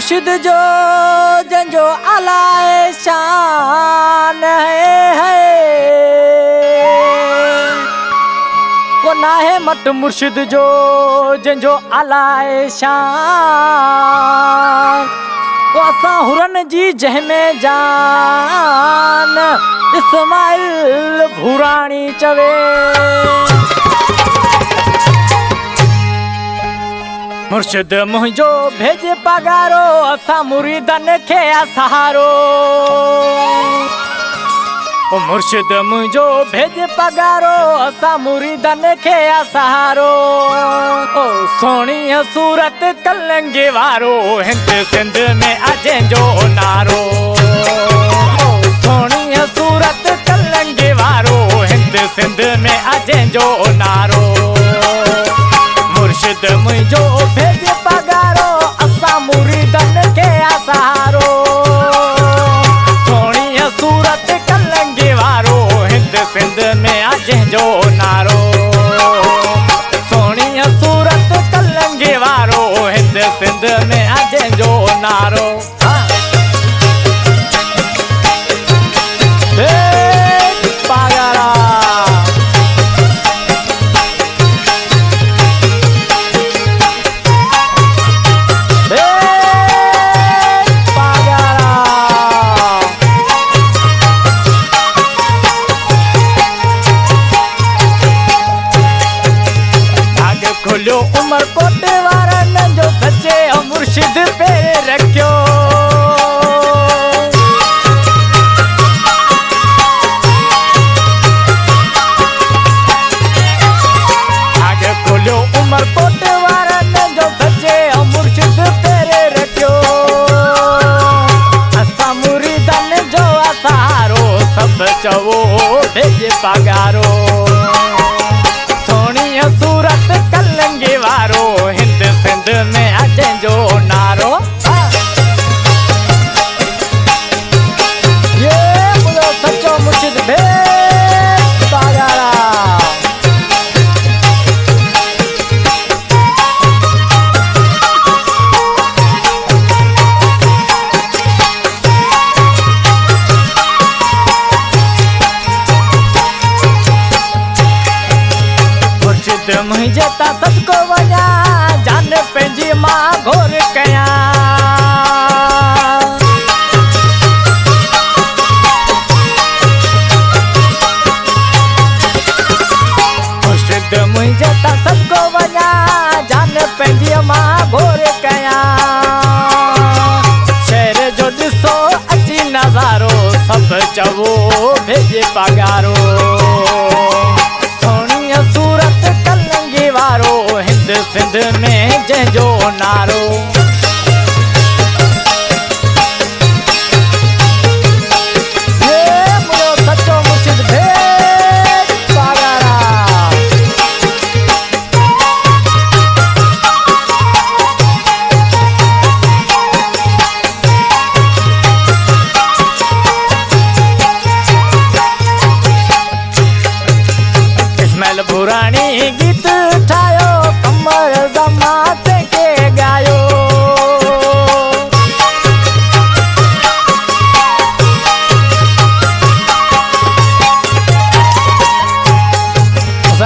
मुर्शिद जो जंजो अलाए शान है वो ना है मट मुर्शिद जो जंजो अलाए शान वो असां हुरन जी जंहिंमें जान इस्माइल भूराणी चवे। मुर्शिद मुंहिंजो भेज पगारो असां मुरीदन खे सहारो। ओ मुर्शिद मुंहिंजो भेज पगारो असां मुरीदन खे सहारो। ओ सोणी सूरत कलंगे वारो हिंद सिंध में अजय जो नारो। ओ सोणी सूरत कलंगे वारो हिंद सिंध में अजय जो नारो। मुर्शिद मुंहिंजो भेज पगारो असां मुरीदन खे सहारो। सोणी सूरत कलंगे वारो हिंद सिंध में अजय जो नारो। सोणी सूरत कलंगे वारो हिंद सिंध में अजय जो नारो। खोलियो उमरकोट वारनि जो सचे मुर्शिद पे रखियो। आगे खोलियो उमरकोट वारनि जो सचे मुर्शिद पे रखियो। असां मुरीदन जो सहारो सभु चवो भेज पगारो। सूरत कलंगे वारो हिंद सिंध में अजय जो नारो। ये मुझो सच्चो मुर्शिद भेज पगारा। मुंहिंजे ता सदको वञा जान पंहिंजी मां घोर कयां। मुर्शिद मुंहिंजे ता सदको वञा जान पंहिंजी मां घोर कयां। शहर जो ॾिसो अची नज़ारो सभु चवो भेज पगारो। हिंद सिंध में जंहिंजो नारो। ये मुझो सच्चो मुर्शिद भेज पगारा। इस्माइल भूराणी गीत ठायो कमर जमात के गायो।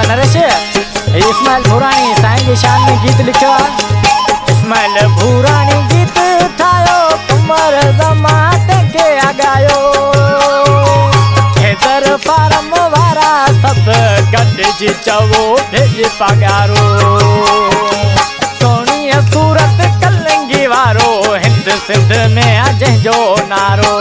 नरेश इस्माइल भूराणी साईं जी शान में गीत लिखियो आहे। इस्माइल भूराणी गीत ठायो कमर जमात के गायो। हैदर फारम वारा सभु गॾिजी चवो भेज पगारो। सोणी सूरत कलंगी वारो हिंद सिंध में अजय जो नारो।